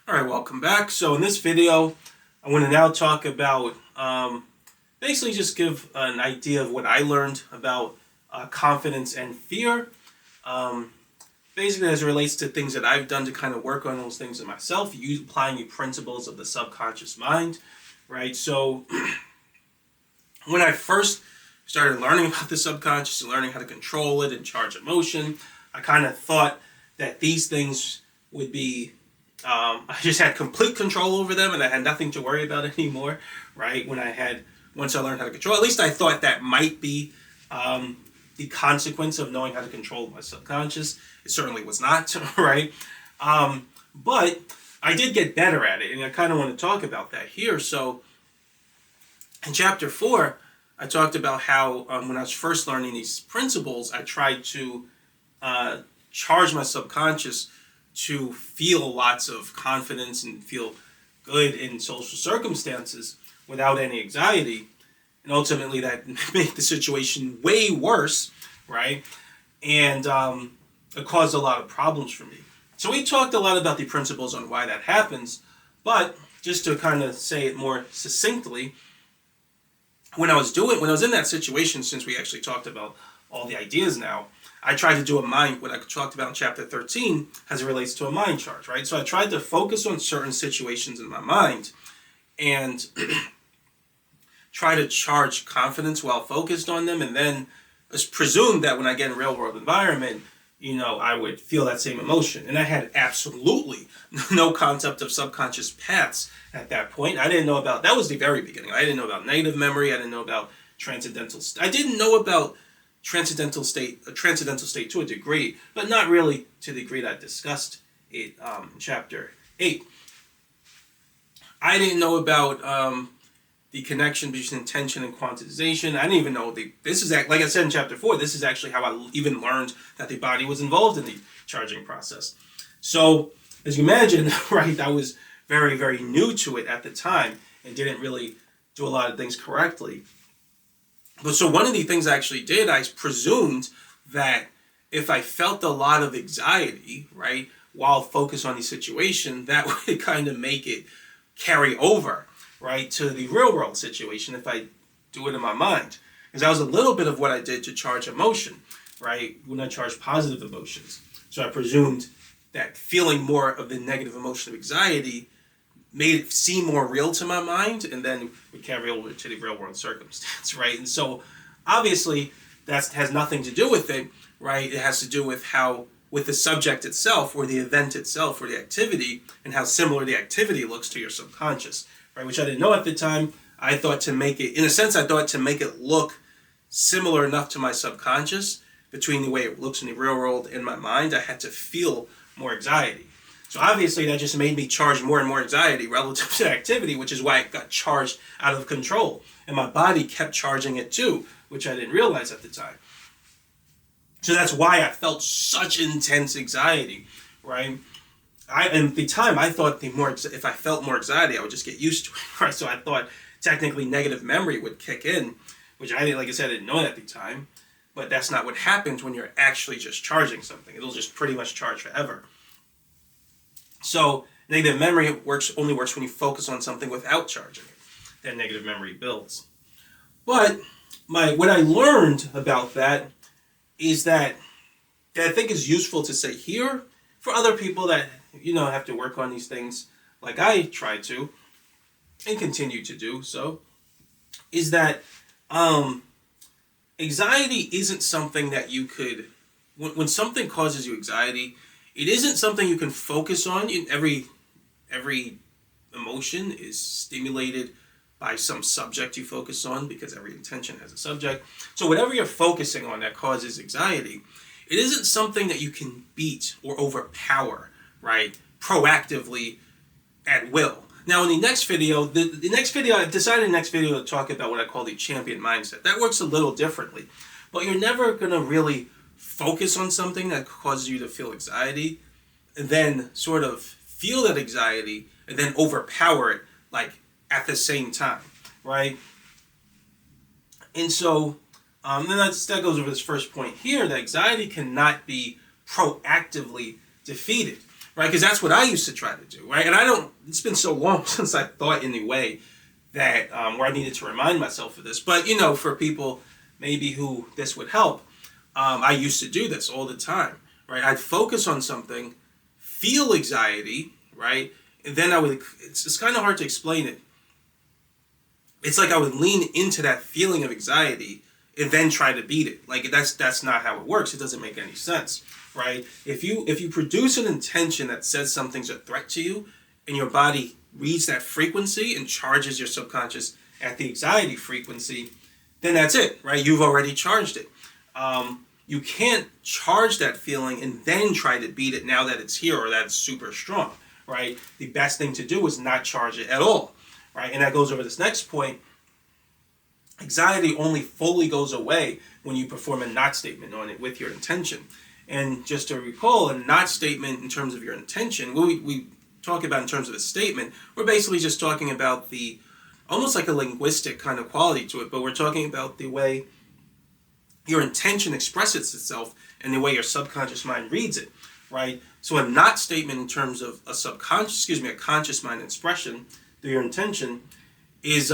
Alright, welcome back. So in this video, I want to now talk about, basically just give an idea of what I learned about confidence and fear. Um, Basically as it relates to things that I've done to kind of work on those things in myself, applying the principles of the subconscious mind, right? So when I first started learning about the subconscious and learning how to control it and charge emotion, I kind of thought that these things would be, I just had complete control over them and I had nothing to worry about anymore, right? Once I learned how to control, at least I thought that might be the consequence of knowing how to control my subconscious. It certainly was not, right? But I did get better at it, and I kind of want to talk about that here. So in chapter 4, I talked about how when I was first learning these principles, I tried to charge my subconscious to feel lots of confidence and feel good in social circumstances without any anxiety. And ultimately, that made the situation way worse, right? And it caused a lot of problems for me. So we talked a lot about the principles on why that happens, but just to kind of say it more succinctly, when I was in that situation, since we actually talked about all the ideas now, I tried to do what I talked about in chapter 13 as it relates to a mind charge, right? So I tried to focus on certain situations in my mind and try to charge confidence while focused on them, and then presume that when I get in a real world environment, I would feel that same emotion. And I had absolutely no concept of subconscious paths at that point. I didn't know about, that was the very beginning. I didn't know about negative memory. I didn't know about transcendental. I didn't know about transcendental state to a degree, but not really to the degree that I discussed it in chapter 8. I didn't know about the connection between intention and quantization. I didn't even know this is, like I said in chapter 4, this is actually how I even learned that the body was involved in the charging process. So as you imagine, right, I was very, very new to it at the time and didn't really do a lot of things correctly. But so one of the things I actually did, I presumed that if I felt a lot of anxiety, right, while focused on the situation, that would kind of make it carry over, right, to the real world situation if I do it in my mind. Because that was a little bit of what I did to charge emotion, right, when I charged positive emotions. So I presumed that feeling more of the negative emotion of anxiety made it seem more real to my mind and then would carry over to the real world circumstance, right? And so obviously that has nothing to do with it, right? It has to do with with the subject itself or the event itself or the activity and how similar the activity looks to your subconscious, right? Which I didn't know at the time. I thought to make it look similar enough to my subconscious between the way it looks in the real world and my mind, I had to feel more anxiety. So obviously that just made me charge more and more anxiety relative to activity, which is why it got charged out of control. And my body kept charging it too, which I didn't realize at the time. So that's why I felt such intense anxiety, right? At the time, I thought if I felt more anxiety, I would just get used to it, right? So I thought technically negative memory would kick in, which I didn't, like I said, I didn't know at the time. But that's not what happens when you're actually just charging something. It'll just pretty much charge forever. So negative memory only works when you focus on something without charging it. Then negative memory builds. But what I learned about that is that I think is useful to say here for other people that have to work on these things like I try to and continue to do so, is that anxiety isn't something that you could, when something causes you anxiety, it isn't something you can focus on. Every emotion is stimulated by some subject you focus on because every intention has a subject. So whatever you're focusing on that causes anxiety, it isn't something that you can beat or overpower, right, proactively at will. Now in the next video, I decided in the next video to talk about what I call the champion mindset. That works a little differently, but you're never going to really focus on something that causes you to feel anxiety and then sort of feel that anxiety and then overpower it like at the same time, right? And so then that goes over this first point here, that anxiety cannot be proactively defeated, right? Because that's what I used to try to do, right? And it's been so long since I thought in a way that, where I needed to remind myself of this. But, for people maybe who this would help, I used to do this all the time, right? I'd focus on something, feel anxiety, right? And then it's kind of hard to explain it. It's like I would lean into that feeling of anxiety and then try to beat it. Like that's not how it works. It doesn't make any sense, right? If you produce an intention that says something's a threat to you, and your body reads that frequency and charges your subconscious at the anxiety frequency, then that's it, right? You've already charged it. You can't charge that feeling and then try to beat it now that it's here or that it's super strong, right? The best thing to do is not charge it at all, right? And that goes over this next point. Anxiety only fully goes away when you perform a not statement on it with your intention. And just to recall, a not statement in terms of your intention, we talk about in terms of a statement, we're basically just talking about the, almost like a linguistic kind of quality to it, but we're talking about the way your intention expresses itself and the way your subconscious mind reads it, right? So a not statement in terms of a conscious mind expression through your intention is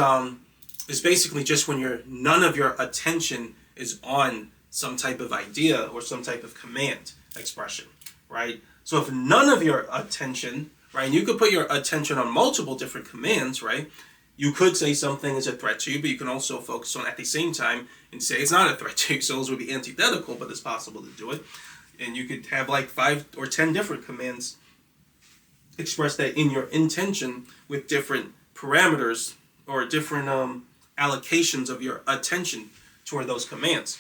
basically just when none of your attention is on some type of idea or some type of command expression, right? So if none of your attention, right, and you could put your attention on multiple different commands, right? You could say something is a threat to you, but you can also focus on at the same time and say it's not a threat to you. So those would be antithetical, but it's possible to do it. And you could have like 5 or 10 different commands express that in your intention with different parameters or different allocations of your attention toward those commands.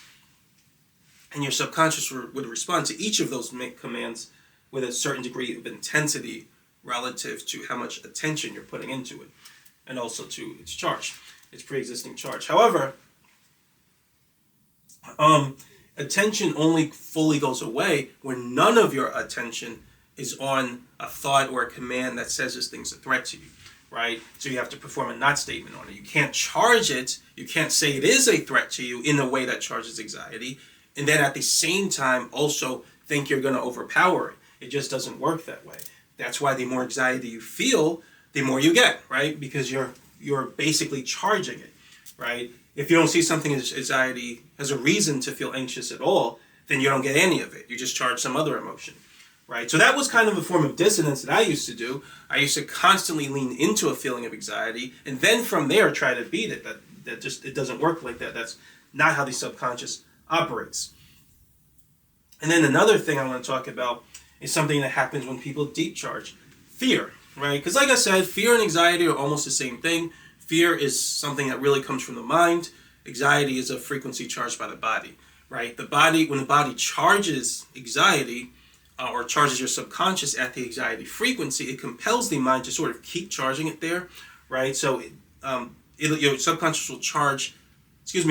And your subconscious would respond to each of those commands with a certain degree of intensity relative to how much attention you're putting into it, and also to its charge, its pre-existing charge. However, attention only fully goes away when none of your attention is on a thought or a command that says this thing's a threat to you, right? So you have to perform a not statement on it. You can't charge it. You can't say it is a threat to you in a way that charges anxiety, and then at the same time also think you're going to overpower it. It just doesn't work that way. That's why the more anxiety you feel, the more you get, right? Because you're basically charging it, right? If you don't see something as anxiety as a reason to feel anxious at all, then you don't get any of it. You just charge some other emotion, right? So that was kind of a form of dissonance that I used to do. I used to constantly lean into a feeling of anxiety and then from there try to beat it. That just, it doesn't work like that. That's not how the subconscious operates. And then another thing I want to talk about is something that happens when people deep charge. Fear, right? Because like I said, fear and anxiety are almost the same thing. Fear is something that really comes from the mind. Anxiety is a frequency charged by the body, right? When the body charges anxiety or charges your subconscious at the anxiety frequency, it compels the mind to sort of keep charging it there, right? So your subconscious will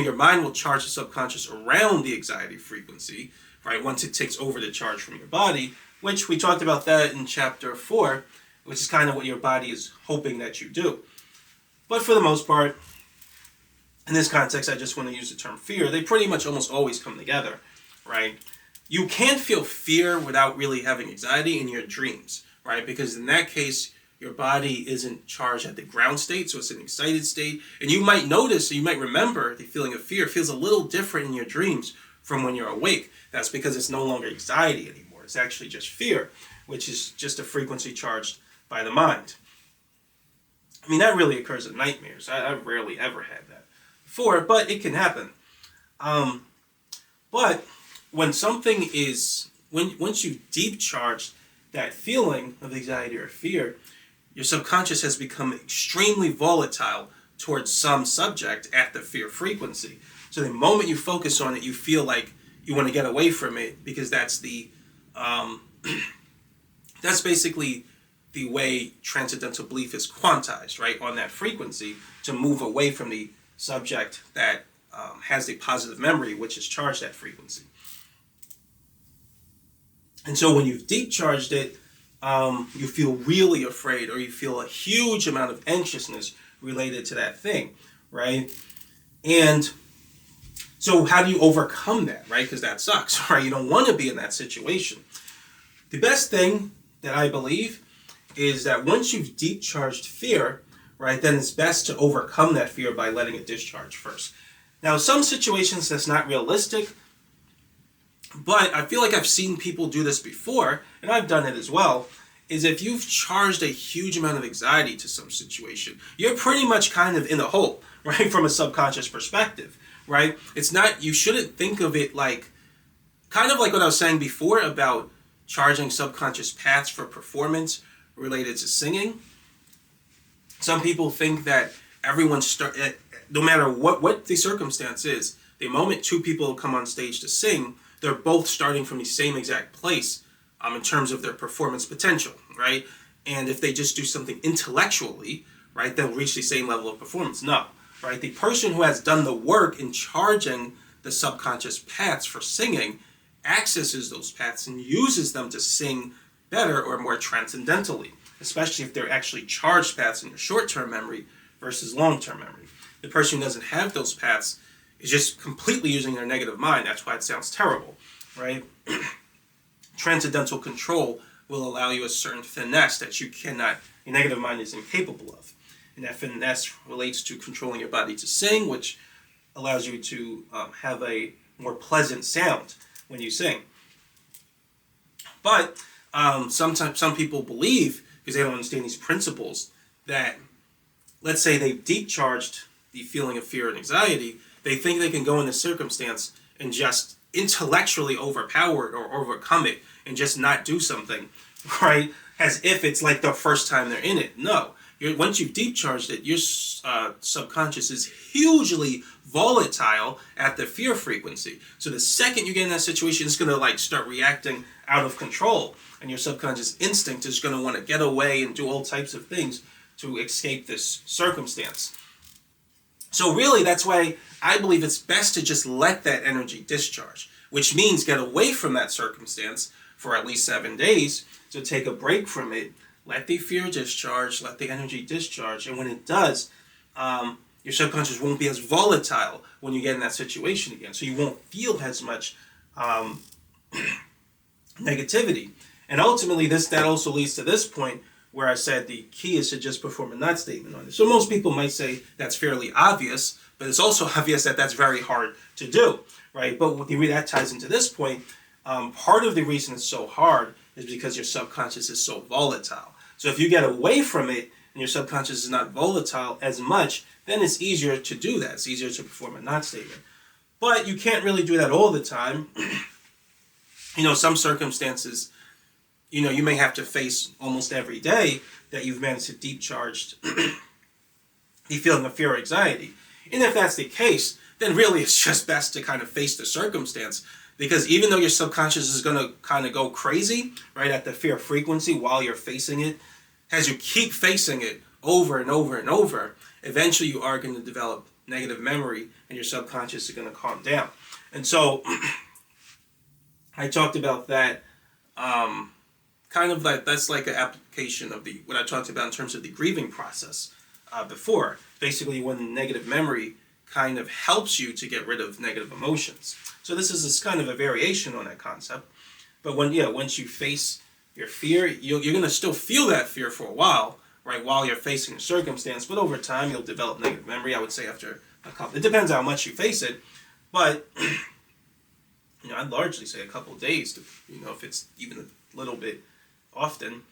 your mind will charge the subconscious around the anxiety frequency, right? Once it takes over the charge from your body, which we talked about that in chapter 4, which is kind of what your body is hoping that you do. But for the most part, in this context, I just want to use the term fear. They pretty much almost always come together, right? You can't feel fear without really having anxiety in your dreams, right? Because in that case, your body isn't charged at the ground state, so it's an excited state. And you might notice, or you might remember the feeling of fear feels a little different in your dreams from when you're awake. That's because it's no longer anxiety anymore. It's actually just fear, which is just a frequency charged by the mind. I mean, that really occurs in nightmares. I've rarely ever had that before, but it can happen. But when something is, once you deep charge that feeling of anxiety or fear, your subconscious has become extremely volatile towards some subject at the fear frequency. So the moment you focus on it, you feel like you want to get away from it because that's that's basically the way transcendental belief is quantized, right, on that frequency to move away from the subject that has the positive memory, which is charged at frequency. And so when you've deep charged it, you feel really afraid or you feel a huge amount of anxiousness related to that thing, right? And so how do you overcome that, right? Because that sucks, right? You don't want to be in that situation. The best thing that I believe is that once you've deep charged fear, right, then it's best to overcome that fear by letting it discharge first. Now, some situations that's not realistic, but I feel like I've seen people do this before, and I've done it as well, is if you've charged a huge amount of anxiety to some situation, you're pretty much kind of in a hole, right, from a subconscious perspective, right? It's not, you shouldn't think of it like, kind of like what I was saying before about charging subconscious paths for performance related to singing. Some people think that everyone no matter what the circumstance is, the moment two people come on stage to sing, they're both starting from the same exact place in terms of their performance potential, right? And if they just do something intellectually, right, they'll reach the same level of performance. No, right? The person who has done the work in charging the subconscious paths for singing accesses those paths and uses them to sing better or more transcendentally, especially if they're actually charged paths in your short-term memory versus long-term memory. The person who doesn't have those paths is just completely using their negative mind. That's why it sounds terrible, right? Transcendental control will allow you a certain finesse that your negative mind is incapable of. And that finesse relates to controlling your body to sing, which allows you to have a more pleasant sound when you sing. But sometimes some people believe, because they don't understand these principles, that let's say they've deep charged the feeling of fear and anxiety, they think they can go in this circumstance and just intellectually overpower it or overcome it and just not do something, right? As if it's like the first time they're in it. No. Once you've deep charged it, your subconscious is hugely volatile at the fear frequency. So the second you get in that situation, it's going to like start reacting out of control. And your subconscious instinct is going to want to get away and do all types of things to escape this circumstance. So really, that's why I believe it's best to just let that energy discharge, which means get away from that circumstance for at least 7 days, to take a break from it, let the fear discharge, let the energy discharge, and when it does, your subconscious won't be as volatile when you get in that situation again, so you won't feel as much negativity. And ultimately, that also leads to this point where I said the key is to just perform a not statement on it. So most people might say that's fairly obvious, but it's also obvious that that's very hard to do, right? But that ties into this point. Part of the reason it's so hard is because your subconscious is so volatile. So if you get away from it and your subconscious is not volatile as much, then it's easier to do that. It's easier to perform a not statement. But you can't really do that all the time. Some circumstances, you may have to face almost every day that you've managed to deep charge the feeling of fear or anxiety. And if that's the case, then really it's just best to kind of face the circumstance. Because even though your subconscious is going to kind of go crazy, right, at the fear frequency while you're facing it, as you keep facing it over and over and over, eventually you are going to develop negative memory and your subconscious is going to calm down. And so I talked about that, kind of like, that's like an application of what I talked about in terms of the grieving process before. Basically, when negative memory kind of helps you to get rid of negative emotions. So this is kind of a variation on that concept. But once you face your fear, you're going to still feel that fear for a while, right, while you're facing a circumstance. But over time, you'll develop negative memory, I would say, after a couple. It depends how much you face it. But, I'd largely say a couple of days, if it's even a little bit often.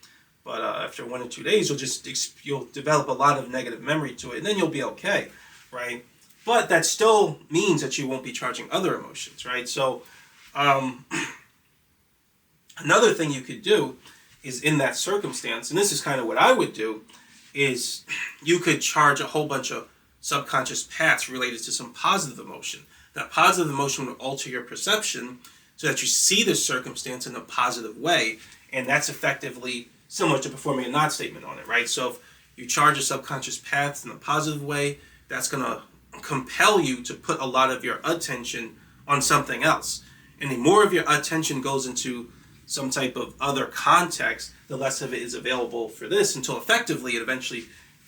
But after 1 or 2 days, you'll develop a lot of negative memory to it, and then you'll be okay, right? But that still means that you won't be charging other emotions, right? So another thing you could do is in that circumstance, and this is kind of what I would do, is you could charge a whole bunch of subconscious paths related to some positive emotion. That positive emotion will alter your perception so that you see the circumstance in a positive way, and that's effectively similar to performing a not statement on it, right? So if you charge a subconscious paths in a positive way, that's going to compel you to put a lot of your attention on something else. And the more of your attention goes into some type of other context, the less of it is available for this, until effectively it eventually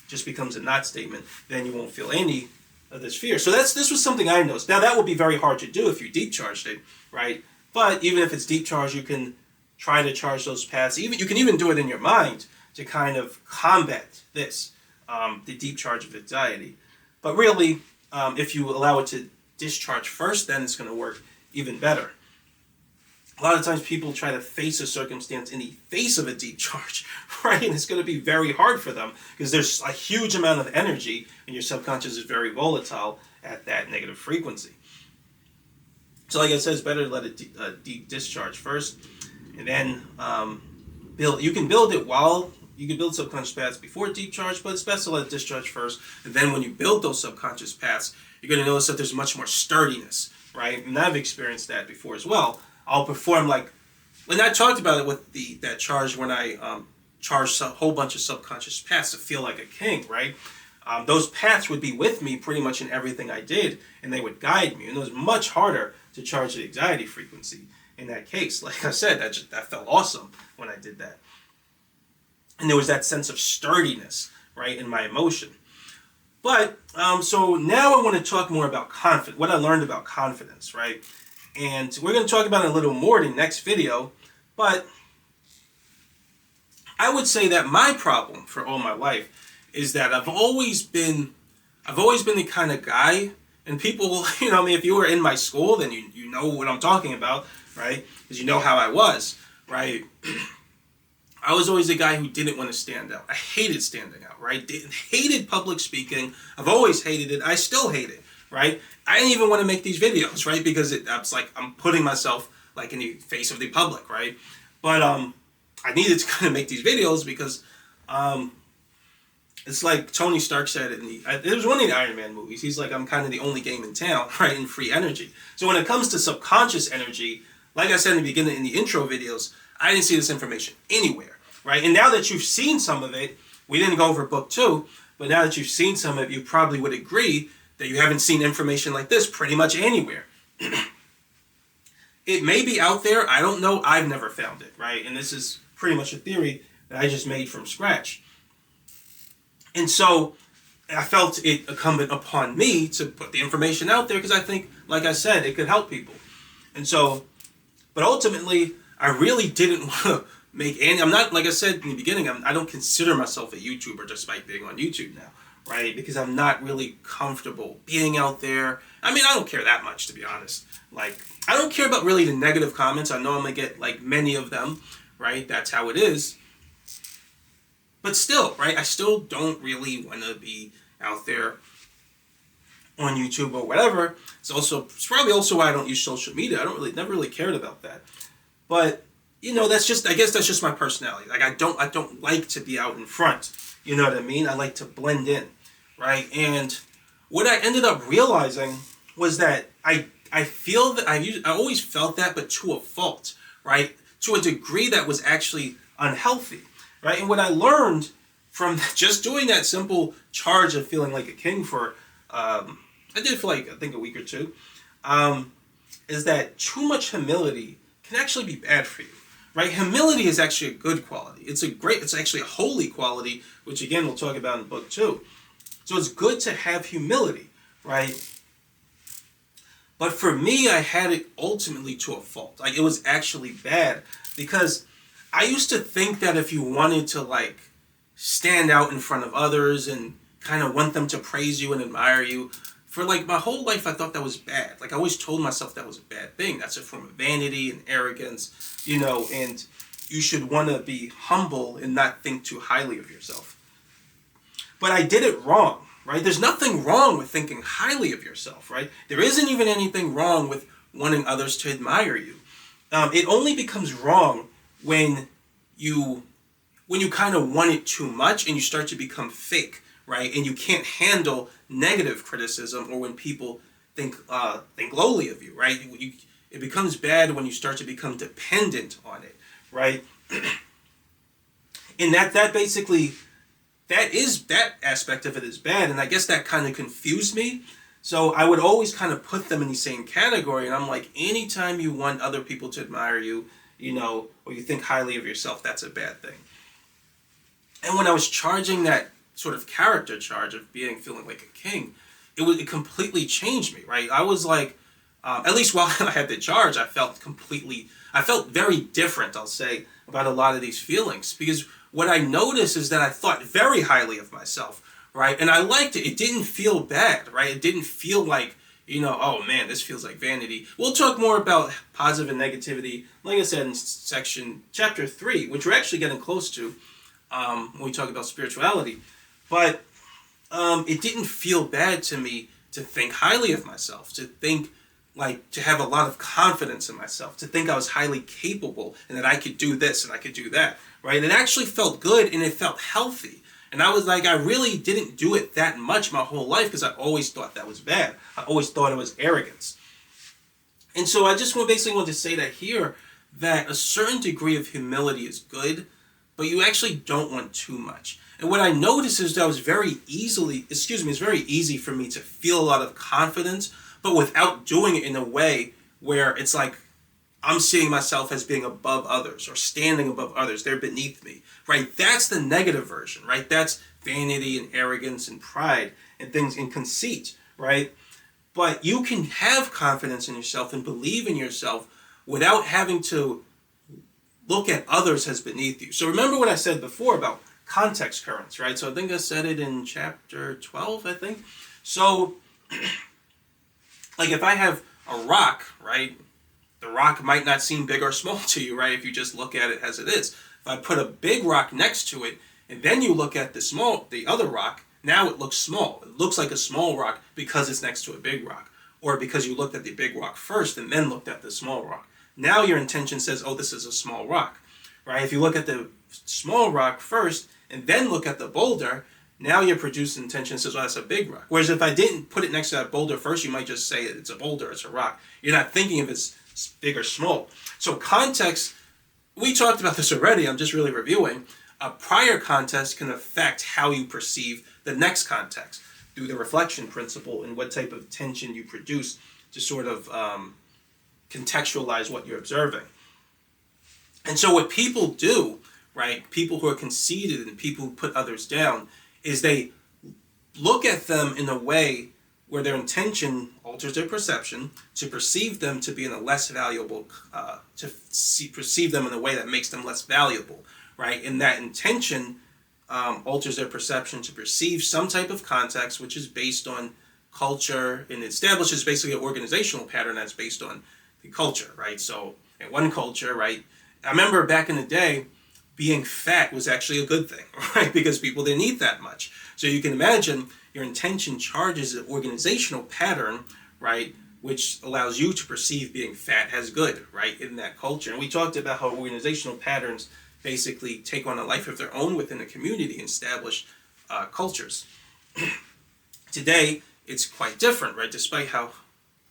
just becomes a not statement. Then you won't feel any of this fear. So this was something I noticed. Now that would be very hard to do if you deep charged it, right? But even if it's deep charged, you can try to charge those paths. Even you can even do it in your mind to kind of combat this, the deep charge of anxiety. But really, if you allow it to discharge first, then it's going to work even better. A lot of times people try to face a circumstance in the face of a deep charge, right? And it's going to be very hard for them because there's a huge amount of energy and your subconscious is very volatile at that negative frequency. So like I said, it's better to let it deep discharge first, and then build. You can build it while you can build subconscious paths before deep charge, but it's best to let it discharge first. And then when you build those subconscious paths, you're going to notice that there's much more sturdiness, right? And I've experienced that before as well. I'll perform like, and I talked about it with that charge when I charged a whole bunch of subconscious paths to feel like a king, right? Those paths would be with me pretty much in everything I did, and they would guide me. And it was much harder to charge the anxiety frequency in that case. Like I said, that felt awesome when I did that. And there was that sense of sturdiness, right, in my emotion. But, so now I want to talk more about confidence, what I learned about confidence, right? And we're going to talk about it a little more in the next video, but I would say that my problem for all my life is that I've always been the kind of guy, and people, you know, I mean, if you were in my school, then you know what I'm talking about, right? Because you know how I was, right? I was always a guy who didn't want to stand out. I hated standing out, right? Hated public speaking. I've always hated it. I still hate it, right? I didn't even want to make these videos, right? Because it's like I'm putting myself like in the face of the public, right? But I needed to kind of make these videos because it's like Tony Stark said it was one of the Iron Man movies. He's like, I'm kind of the only game in town, right? In free energy. So when it comes to subconscious energy, like I said in the beginning in the intro videos, I didn't see this information anywhere, right? And now that you've seen some of it, we didn't go over book 2, but now that you've seen some of it, you probably would agree that you haven't seen information like this pretty much anywhere. It may be out there. I don't know. I've never found it, right? And this is pretty much a theory that I just made from scratch. And so I felt it incumbent upon me to put the information out there because I think, like I said, it could help people. And so, but ultimately, I really didn't want to make any. I'm not, like I said in the beginning, I don't consider myself a YouTuber despite being on YouTube now, right? Because I'm not really comfortable being out there. I mean, I don't care that much, to be honest. Like, I don't care about really the negative comments. I know I'm going to get, like, many of them, right? That's how it is. But still, right? I still don't really want to be out there on YouTube or whatever. It's probably also why I don't use social media. Never really cared about that. But, you know, I guess that's just my personality. Like, I don't like to be out in front. You know what I mean? I like to blend in, right? And what I ended up realizing was that I feel that I always felt that, but to a fault, right? To a degree that was actually unhealthy, right? And what I learned from just doing that simple charge of feeling like a king for, I did it for like, I think a week or two, is that too much humility can actually be bad for you, right? Humility is actually a good quality. It's actually a holy quality, which again, we'll talk about in book 2. So it's good to have humility, right? But for me, I had it ultimately to a fault. Like, it was actually bad because I used to think that if you wanted to, like, stand out in front of others and kind of want them to praise you and admire you, for, like, my whole life, I thought that was bad. Like, I always told myself that was a bad thing. That's a form of vanity and arrogance, you know, and you should want to be humble and not think too highly of yourself. But I did it wrong. Right? There's nothing wrong with thinking highly of yourself, right? There isn't even anything wrong with wanting others to admire you. It only becomes wrong when you kind of want it too much and you start to become fake, right? And you can't handle negative criticism or when people think lowly of you, right? It becomes bad when you start to become dependent on it, right? And that basically... that aspect of it is bad, and I guess that kind of confused me. So I would always kind of put them in the same category, and I'm like, anytime you want other people to admire you, you know, or you think highly of yourself, that's a bad thing. And when I was charging that sort of character charge of feeling like a king, it completely changed me, right? I was like, at least while I had the charge, I I felt very different, I'll say, about a lot of these feelings, because what I noticed is that I thought very highly of myself, right? And I liked it. It didn't feel bad, right? It didn't feel like, oh man, this feels like vanity. We'll talk more about positive and negativity, like I said, in chapter 3, which we're actually getting close to when we talk about spirituality. But it didn't feel bad to me to think highly of myself, to think to have a lot of confidence in myself, to think I was highly capable and that I could do this and I could do that, right? It actually felt good and it felt healthy. And I was like, I really didn't do it that much my whole life because I always thought that was bad. I always thought it was arrogance. And so I just basically want to say that here, that a certain degree of humility is good, but you actually don't want too much. And what I noticed is that it's very easy for me to feel a lot of confidence, but without doing it in a way where it's like I'm seeing myself as being above others or standing above others. They're beneath me, right? That's the negative version, right? That's vanity and arrogance and pride and things and conceit, right? But you can have confidence in yourself and believe in yourself without having to look at others as beneath you. So remember what I said before about context currents, right? So I think I said it in chapter 12, I think. So like if I have a rock, right? The rock might not seem big or small to you, right? If you just look at it as it is. If I put a big rock next to it, and then you look at the other rock, now it looks small. It looks like a small rock because it's next to a big rock. Or because you looked at the big rock first and then looked at the small rock. Now your intention says, oh, this is a small rock, right? If you look at the small rock first and then look at the boulder, now your produced intention says, oh, that's a big rock. Whereas if I didn't put it next to that boulder first, you might just say it's a boulder, it's a rock. You're not thinking if it's big or small. So context, we talked about this already, I'm just really reviewing. A prior context can affect how you perceive the next context through the reflection principle and what type of tension you produce to sort of contextualize what you're observing. And so what people do, right, people who are conceited and people who put others down, is they look at them in a way where their intention alters their perception to perceive them to be in a less valuable, perceive them in a way that makes them less valuable, right? And that intention alters their perception to perceive some type of context which is based on culture and establishes basically an organizational pattern that's based on the culture, right? So in one culture, right, I remember back in the day, being fat was actually a good thing, right? Because people didn't eat that much. So you can imagine your intention charges an organizational pattern, right, which allows you to perceive being fat as good, right, in that culture. And we talked about how organizational patterns basically take on a life of their own within a community and establish cultures. Today, it's quite different, right? Despite how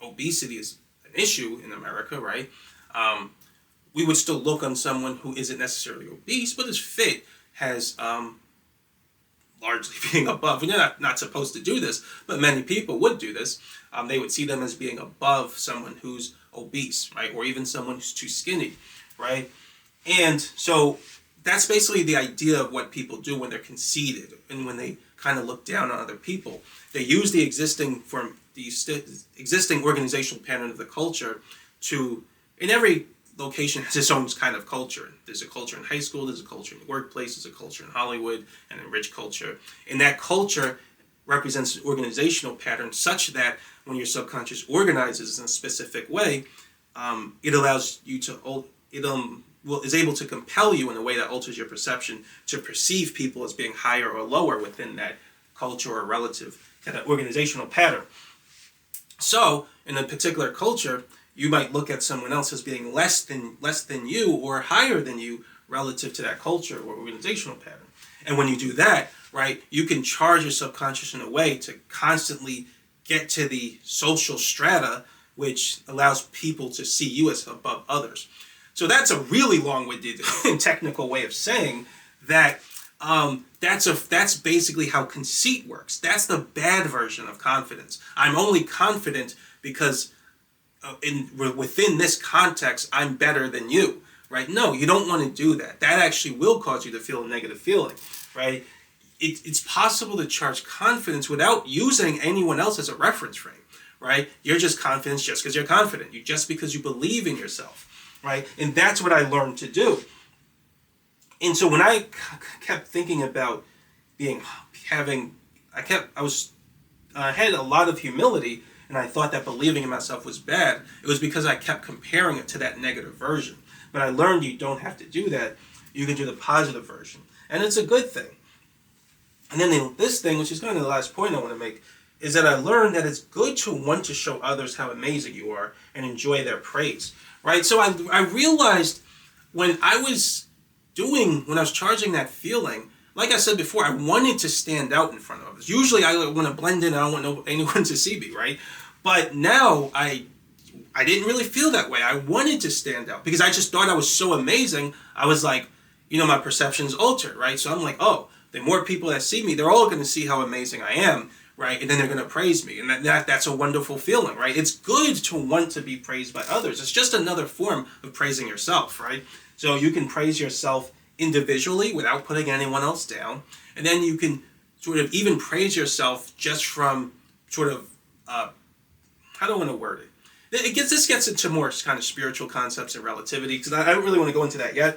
obesity is an issue in America, right? We would still look on someone who isn't necessarily obese, but is fit, has largely being above. And you're not supposed to do this, but many people would do this. They would see them as being above someone who's obese, right? Or even someone who's too skinny, right? And so that's basically the idea of what people do when they're conceited and when they kind of look down on other people. They use the existing organizational pattern of the culture to, in every location has its own kind of culture. There's a culture in high school, there's a culture in the workplace, there's a culture in Hollywood, and a rich culture. And that culture represents an organizational pattern such that when your subconscious organizes in a specific way, it allows you to, is able to compel you in a way that alters your perception to perceive people as being higher or lower within that culture or relative to that organizational pattern. So, in a particular culture, you might look at someone else as being less than you or higher than you relative to that culture or organizational pattern. And when you do that, right, you can charge your subconscious in a way to constantly get to the social strata, which allows people to see you as above others. So that's a really long-winded and technical way of saying that that's basically how conceit works. That's the bad version of confidence. I'm only confident because within this context, I'm better than you, right? No, you don't want to do that. That actually will cause you to feel a negative feeling, right? It's possible to charge confidence without using anyone else as a reference frame, right? You're just confident just because you're confident. Just because you believe in yourself. right? And that's what I learned to do. And so when I kept thinking about I had a lot of humility, and I thought that believing in myself was bad. It was because I kept comparing it to that negative version. But I learned you don't have to do that. You can do the positive version. And it's a good thing. And then this thing, which is kind of the last point I want to make, is that I learned that it's good to want to show others how amazing you are and enjoy their praise, right? So I realized when I was charging that feeling, like I said before, I wanted to stand out in front of others. Usually I want to blend in. I don't want anyone to see me, right? But now I didn't really feel that way. I wanted to stand out because I just thought I was so amazing. I was like, my perception's altered, right? So I'm like, oh, the more people that see me, they're all going to see how amazing I am, right? And then they're going to praise me. And that's a wonderful feeling, right? It's good to want to be praised by others. It's just another form of praising yourself, right? So you can praise yourself individually without putting anyone else down. And then you can sort of even praise yourself just from sort of, how do I want to word it? This gets into more kind of spiritual concepts and relativity, because I don't really want to go into that yet.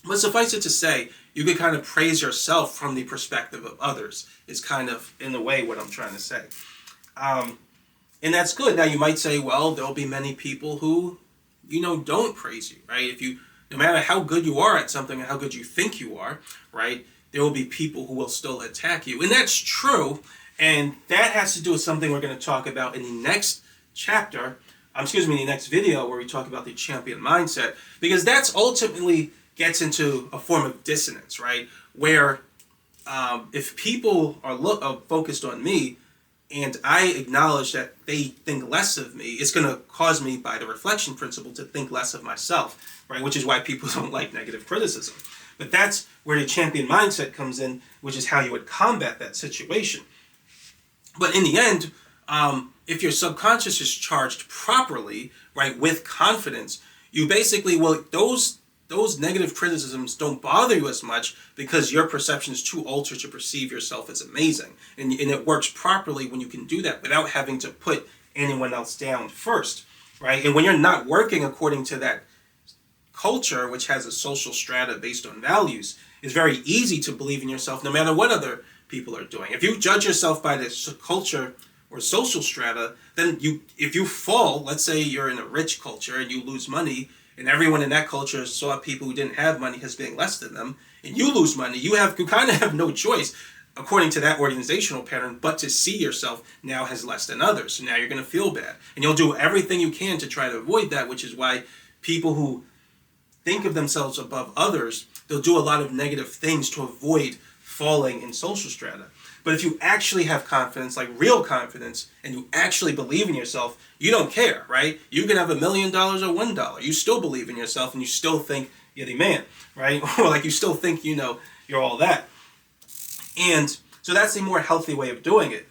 But suffice it to say, you can kind of praise yourself from the perspective of others, is kind of, in a way, what I'm trying to say. And that's good. Now, you might say, well, there'll be many people who, don't praise you, right? No matter how good you are at something, or how good you think you are, right, there will be people who will still attack you. And that's true. And that has to do with something we're going to talk about in the next chapter, in the next video, where we talk about the champion mindset, because that's ultimately gets into a form of dissonance, right? Where if people are focused on me, and I acknowledge that they think less of me, it's going to cause me, by the reflection principle, to think less of myself, right? Which is why people don't like negative criticism. But that's where the champion mindset comes in, which is how you would combat that situation. But in the end, if your subconscious is charged properly, right, with confidence, you basically those negative criticisms don't bother you as much because your perception is too altered to perceive yourself as amazing. And it works properly when you can do that without having to put anyone else down first, right? And when you're not working according to that culture, which has a social strata based on values, it's very easy to believe in yourself no matter what other people are doing. If you judge yourself by this culture or social strata, then if you fall, let's say you're in a rich culture and you lose money, and everyone in that culture saw people who didn't have money as being less than them, and you lose money, you kind of have no choice, according to that organizational pattern, but to see yourself now as less than others. So now you're going to feel bad. And you'll do everything you can to try to avoid that, which is why people who think of themselves above others, they'll do a lot of negative things to avoid falling in social strata. But if you actually have confidence, like real confidence, and you actually believe in yourself, you don't care, right? You can have $1 million or $1. You still believe in yourself, and you still think you're the man, right? Or like you still think, you're all that. And so that's a more healthy way of doing it.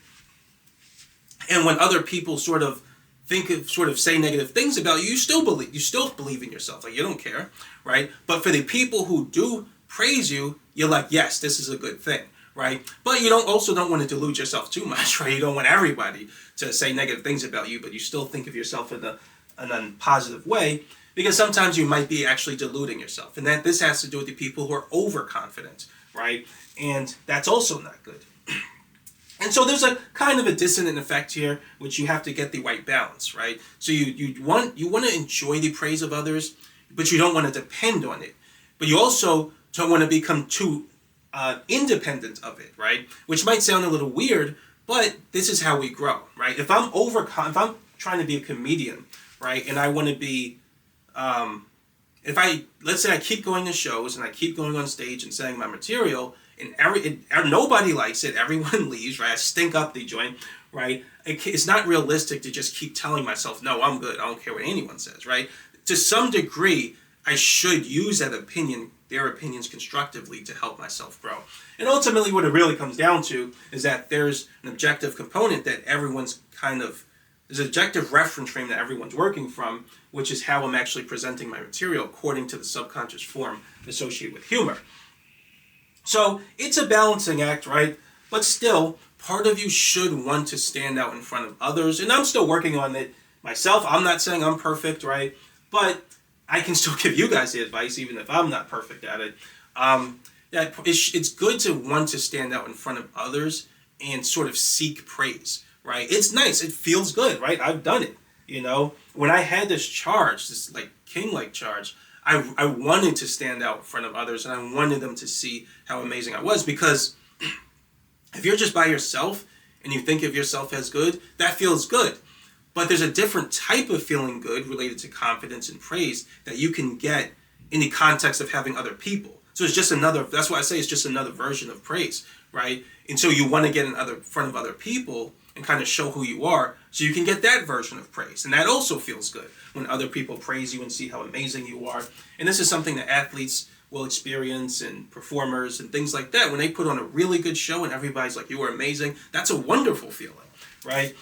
And when other people sort of say negative things about you, you still believe in yourself. Like, you don't care, right? But for the people who do praise you, you're like, yes, this is a good thing. Right? But you don't want to delude yourself too much, right? You don't want everybody to say negative things about you, but you still think of yourself in a positive way, because sometimes you might be actually deluding yourself. And this has to do with the people who are overconfident, right? And that's also not good. And so there's a kind of a dissonant effect here, which you have to get the right balance, right? So you want to enjoy the praise of others, but you don't want to depend on it. But you also don't want to become too independent of it, right? Which might sound a little weird, but this is how we grow, right? If I'm trying to be a comedian, right, and I want to be, let's say I keep going to shows and I keep going on stage and saying my material, and nobody likes it, everyone leaves, right? I stink up the joint, right? It's not realistic to just keep telling myself, no, I'm good, I don't care what anyone says, right? To some degree, I should use their opinions constructively to help myself grow. And ultimately what it really comes down to is that there's an objective component that there's an objective reference frame that everyone's working from, which is how I'm actually presenting my material according to the subconscious form associated with humor. So it's a balancing act, right? But still, part of you should want to stand out in front of others. And I'm still working on it myself. I'm not saying I'm perfect, right? But I can still give you guys the advice, even if I'm not perfect at it. That it's good to want to stand out in front of others and sort of seek praise, right? It's nice. It feels good, right? I've done it. When I had this charge, this like king-like charge, I wanted to stand out in front of others, and I wanted them to see how amazing I was, because if you're just by yourself and you think of yourself as good, that feels good. But there's a different type of feeling good related to confidence and praise that you can get in the context of having other people. So it's just that's why I say it's just another version of praise, right? And so you want to get in front of other people and kind of show who you are, so you can get that version of praise. And that also feels good when other people praise you and see how amazing you are. And this is something that athletes will experience, and performers and things like that. When they put on a really good show and everybody's like, you were amazing, that's a wonderful feeling, right?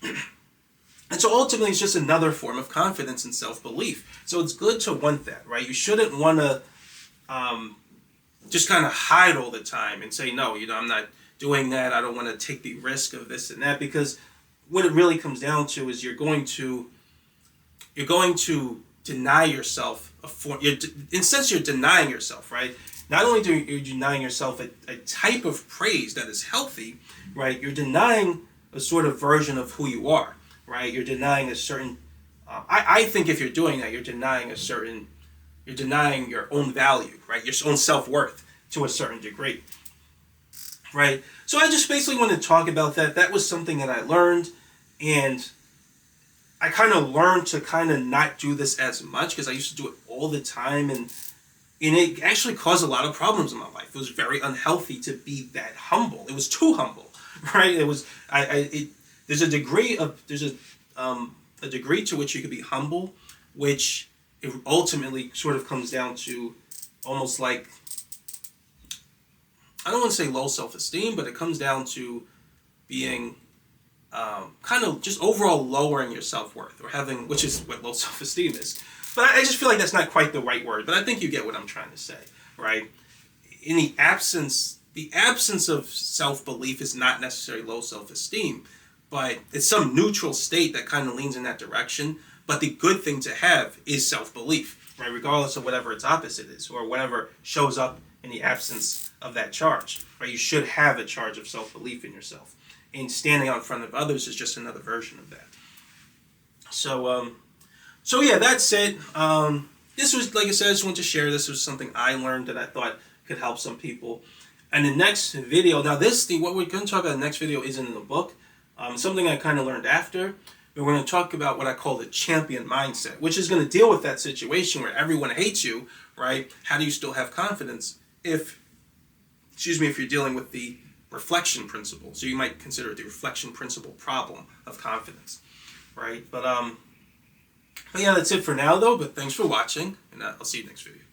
And so ultimately it's just another form of confidence and self-belief. So it's good to want that, right? You shouldn't want to just kind of hide all the time and say, no, I'm not doing that. I don't want to take the risk of this and that, because what it really comes down to is you're going to deny yourself a form. In a sense, you're denying yourself, right? Not only are you denying yourself a type of praise that is healthy, right? You're denying a sort of version of who you are, right? You're denying a certain. I think if you're doing that, you're denying your own value, right? Your own self-worth to a certain degree, right? So I just basically want to talk about that. That was something that I learned, and I kind of learned to kind of not do this as much, because I used to do it all the time, and it actually caused a lot of problems in my life. It was very unhealthy to be that humble. It was too humble, right? It was there's a degree to which you could be humble, which it ultimately sort of comes down to almost like, I don't want to say low self-esteem, but it comes down to being kind of just overall lowering your self-worth, or having, which is what low self-esteem is. But I just feel like that's not quite the right word, but I think you get what I'm trying to say, right? In the absence of self-belief is not necessarily low self-esteem, but it's some neutral state that kind of leans in that direction. But the good thing to have is self-belief, right? Regardless of whatever its opposite is, or whatever shows up in the absence of that charge, right? You should have a charge of self-belief in yourself. And standing out in front of others is just another version of that. So yeah, that's it. This was, like I said, I just wanted to share. This was something I learned that I thought could help some people. And the next video, now what we're going to talk about in the next video isn't in the book. Something I kind of learned after. We're going to talk about what I call the champion mindset, which is going to deal with that situation where everyone hates you, right? How do you still have confidence if you're dealing with the reflection principle? So you might consider it the reflection principle problem of confidence, right? But yeah, that's it for now though, but thanks for watching, and I'll see you next video.